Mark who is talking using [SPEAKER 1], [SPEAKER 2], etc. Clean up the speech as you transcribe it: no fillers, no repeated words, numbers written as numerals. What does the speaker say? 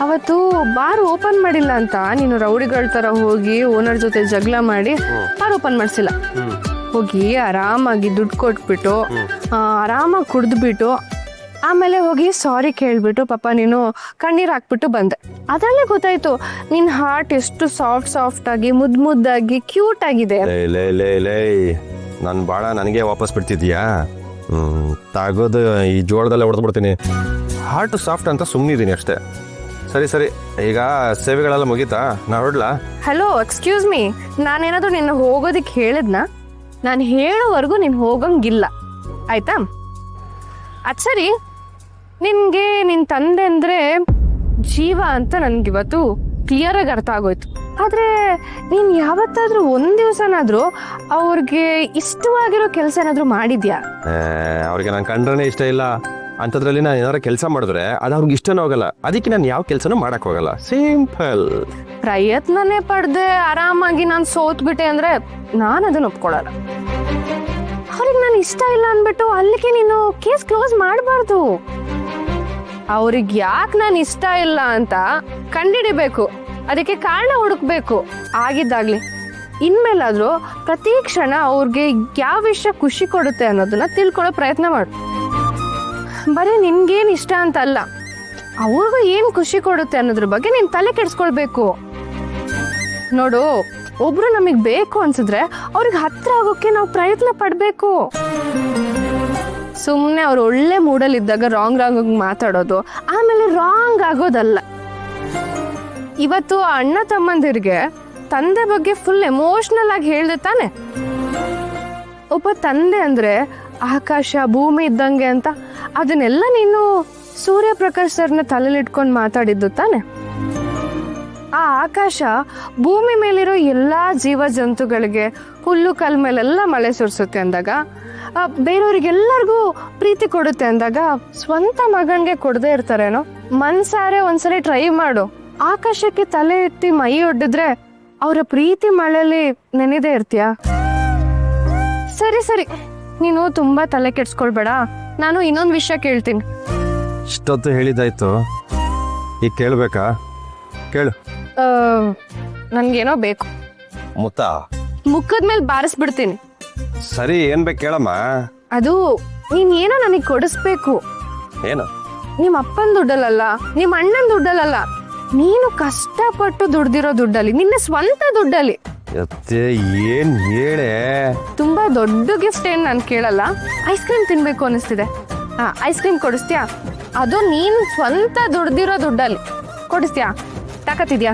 [SPEAKER 1] ಅವತ್ತು bar open ಮಾಡಿಲ್ಲ ಅಂತ ನೀನು ರೌಡಿಗಳ ತರ ಹೋಗಿ ಓನರ್ ಜೊತೆ ಜಗಳ ಮಾಡಿ ಬಾರ್ ಓಪನ್ ಮಾಡಿಸಿಲ್ಲ. ಹೋಗಿ ಆರಾಮಾಗಿ ದುಡ್ಡು ಕೊಟ್ಬಿಟ್ಟು ಆರಾಮಾಗಿ ಕುಡ್ದ್ಬಿಟ್ಟು ಆಮೇಲೆ ಹೋಗಿ ಸಾರಿ ಕೇಳ್ಬಿಟ್ಟು ಪಾಪ ನೀನು ಕಣ್ಣೀರ್ ಹಾಕ್ಬಿಟ್ಟು ಬಂದೆ. ಅದರಲ್ಲೇ ಗೊತ್ತಾಯ್ತು ನಿನ್ ಹಾರ್ಟ್ ಎಷ್ಟು ಸಾಫ್ಟ್ ಆಗಿ ಮುದ್ದಾಗಿ ಕ್ಯೂಟ್ ಆಗಿದೆ.
[SPEAKER 2] ನಾನು ಭಾಳ ನನಗೆ ವಾಪಸ್ ಬಿಡ್ತಿದ್ಯಾ? ತಾಗೋದು ಈ ಜೋಳದಲ್ಲೇ ಹೊಡೆದ್ಬಿಡ್ತೀನಿ. ಹಾರ್ಟ್ ಸಾಫ್ಟ್ ಅಂತ ಸುಮ್ಮನಿದ್ದೀನಿ ಅಷ್ಟೇ. ಸರಿ ಈಗ ಸೇವೆಗಳೆಲ್ಲ ಮುಗೀತಾ? ನಾ ಹೊರಡ್ಲಾ?
[SPEAKER 1] ಹಲೋ, ಎಕ್ಸ್ಕ್ಯೂಸ್ ಮೀ, ನಾನೇನಾದ್ರೂ ನಿನ್ನ ಹೋಗೋದಿಕ್ಕೆ ಹೇಳಿದ್ನಾ? ನಾನು ಹೇಳೋವರೆಗೂ ನೀನು ಹೋಗಂಗಿಲ್ಲ, ಆಯ್ತಾ? ಅದು ಸರಿ, ನಿನಗೆ ನಿನ್ನ ತಂದೆ ಅಂದರೆ ಜೀವ ಅಂತ ನನಗಿವತ್ತು ಕ್ಲಿಯರಾಗಿ ಅರ್ಥ ಆಗೋಯ್ತು. ಆದರೆ ನೀನು ಯಾವತ್ತಾದರೂ ಒಂದು ದಿವಸನಾದರೂ ಅವ್ರಿಗೆ ಇಷ್ಟವಾಗಿರೋ ಕೆಲಸ ಏನಾದರೂ ಮಾಡಿದ್ಯಾ?
[SPEAKER 2] ಅವ್ರಿಗೆ ನಾನು ಕಂಡ್ರೇ ಇಷ್ಟ ಇಲ್ಲ ಅಂಥದ್ರಲ್ಲಿ ನಾನು ಏನಾದ್ರು ಕೆಲಸ ಮಾಡಿದ್ರೆ ಅದು ಅವ್ರಿಗೆ ಇಷ್ಟನೂ ಹೋಗಲ್ಲ. ಅದಕ್ಕೆ ನಾನು ಯಾವ ಕೆಲಸನೂ ಮಾಡಕ್ ಹೋಗಲ್ಲ. ಸಿಂಪಲ್.
[SPEAKER 1] ಪ್ರಯತ್ನನೇ ಪಡೆದೆ ಆರಾಮಾಗಿ ನಾನು ಸೋತ್ಬಿಟ್ಟೆ ಅಂದರೆ ನಾನು ಅದನ್ನು ಒಪ್ಕೊಳ್ಳಲ್ಲ. ಅವ್ರಿಗೆ ನಾನು ಇಷ್ಟ ಇಲ್ಲ ಅಂದ್ಬಿಟ್ಟು ಅಲ್ಲಿಗೆ ನೀನು ಕೇಸ್ ಕ್ಲೋಸ್ ಮಾಡಬಾರ್ದು. ಅವ್ರಿಗೆ ಯಾಕೆ ನಾನು ಇಷ್ಟ ಇಲ್ಲ ಅಂತ ಕಂಡಿಡಿಬೇಕು, ಅದಕ್ಕೆ ಕಾರಣ ಹುಡುಕ್ಬೇಕು. ಆಗಿದ್ದಾಗ್ಲಿ ಇನ್ಮೇಲಾದ್ರೂ ಪ್ರತಿ ಕ್ಷಣ ಅವ್ರಿಗೆ ಯಾವ ವಿಷಯ ಖುಷಿ ಕೊಡುತ್ತೆ ಅನ್ನೋದನ್ನ ತಿಳ್ಕೊಳ್ಳೋ ಪ್ರಯತ್ನ ಮಾಡು. ಬರೀ ನಿನ್ಗೇನು ಇಷ್ಟ ಅಂತ ಅಲ್ಲ, ಅವ್ರಿಗೂ ಏನು ಖುಷಿ ಕೊಡುತ್ತೆ ಅನ್ನೋದ್ರ ಬಗ್ಗೆ ನೀನು ತಲೆ ಕೆಡಿಸ್ಕೊಳ್ಬೇಕು. ನೋಡು, ಒಬ್ರು ನಮಗೆ ಬೇಕು ಅನ್ಸಿದ್ರೆ ಅವ್ರಿಗೆ ಹತ್ರ ಆಗೋಕೆ ನಾವು ಪ್ರಯತ್ನ ಪಡಬೇಕು. ಸುಮ್ಮನೆ ಅವ್ರು ಒಳ್ಳೆ ಮೂಡಲ್ಲಿ ಇದ್ದಾಗ ರಾಂಗ್ ಮಾತಾಡೋದು, ಆಮೇಲೆ ರಾಂಗ್ ಆಗೋದಲ್ಲ. ಇವತ್ತು ಅಣ್ಣ ತಮ್ಮಂದಿರಿಗೆ ತಂದೆ ಬಗ್ಗೆ ಫುಲ್ ಎಮೋಷ್ನಲ್ ಆಗಿ ಹೇಳ್ದೆ ತಾನೆ. ಒಬ್ಬ ತಂದೆ ಅಂದ್ರೆ ಆಕಾಶ ಭೂಮಿ ಇದ್ದಂಗೆ ಅಂತ, ಅದನ್ನೆಲ್ಲ ನೀನು ಸೂರ್ಯಪ್ರಕಾಶ್ ಸರ್ನ ತಲೆಲಿಟ್ಕೊಂಡು ಮಾತಾಡಿದ್ದು ತಾನೆ. ಆ ಆಕಾಶ ಭೂಮಿ ಮೇಲಿರೋ ಎಲ್ಲಾ ಜೀವ ಜಂತುಗಳಿಗೆ ಹುಲ್ಲು ಕಲ್ ಮೇಲೆಲ್ಲ ಮಳೆ ಸುರಿಸುತ್ತೆ ಅಂದಾಗ, ಬೇರೆಯವ್ರಿಗೆಲ್ಲರಿಗೂ ಪ್ರೀತಿ ಕೊಡುತ್ತೆ ಅಂದಾಗ ಸ್ವಂತ ಮಗನ್ಗೆ ಕೊಡದೇ ಇರ್ತಾರೇನೋ? ಮನ್ಸಾರೆ ಒಂದ್ಸಲ ಟ್ರೈ ಮಾಡು. ಆಕಾಶಕ್ಕೆ ತಲೆ ಎತ್ತಿ ಮೈ ಒಡ್ಡಿದ್ರೆ ಅವರ ಪ್ರೀತಿ ಮಳೆಯಲ್ಲಿ ನೆನೆದೇ ಇರ್ತೀಯಾ? ಸರಿ, ನೀನು ತುಂಬಾ ತಲೆ ಕೆಡ್ಸ್ಕೊಳ್ಬೇಡ. ನಾನು ಇನ್ನೊಂದು ವಿಷಯ ಕೇಳ್ತೀನಿ.
[SPEAKER 2] ಇಷ್ಟೊತ್ತು ಹೇಳಿದಾಯ್ತು, ಈಗ ಕೇಳ್ಬೇಕಾ? ಕೇಳು.
[SPEAKER 1] ನನ್ಗೇನೋ ಬೇಕು. ಮುಖದ ಮೇಲೆ ಬಾರಿಸ್ಬಿಡ್ತೀನಿ.
[SPEAKER 2] ಸರಿ, ಏನ್ ಬೇಕು ಕೇಳಮ್ಮ.
[SPEAKER 1] ಅದು ನೀನ್ ಏನೋ ನನಗೆ ಕೊಡಿಸ್ಬೇಕು.
[SPEAKER 2] ಏನು?
[SPEAKER 1] ನಿಮ್ಮ ಅಪ್ಪನ ದುಡ್ಡಲ್ಲ, ನಿಮ್ಮ ಅಣ್ಣನ ದುಡ್ಡಲ್ಲ, ನೀನು ಕಷ್ಟಪಟ್ಟು ದುಡ್ದಿರೋ ದುಡ್ಡಲ್ಲಿ, ನಿನ್ನ ಸ್ವಂತ ದುಡ್ಡಲ್ಲಿ.
[SPEAKER 2] ಏನ್ ಹೇಳೆ?
[SPEAKER 1] ತುಂಬಾ ದೊಡ್ಡ ಗಿಫ್ಟ್ ಏನ್ ನಾನು ಕೇಳಲ್ಲ. ಐಸ್ ಕ್ರೀಮ್ ತಿನ್ಬೇಕು ಅನಿಸ್ತಿದೆ. ಐಸ್ ಕ್ರೀಮ್ ಕೊಡಿಸ್ತೀಯಾ? ಅದು ನೀನ್ ಸ್ವಂತ ದುಡ್ದಿರೋ ದುಡ್ಡಲ್ಲಿ ಕೊಡಿಸ್ತೀಯಾ? ತಾಕತ್ತಿದ್ಯಾ?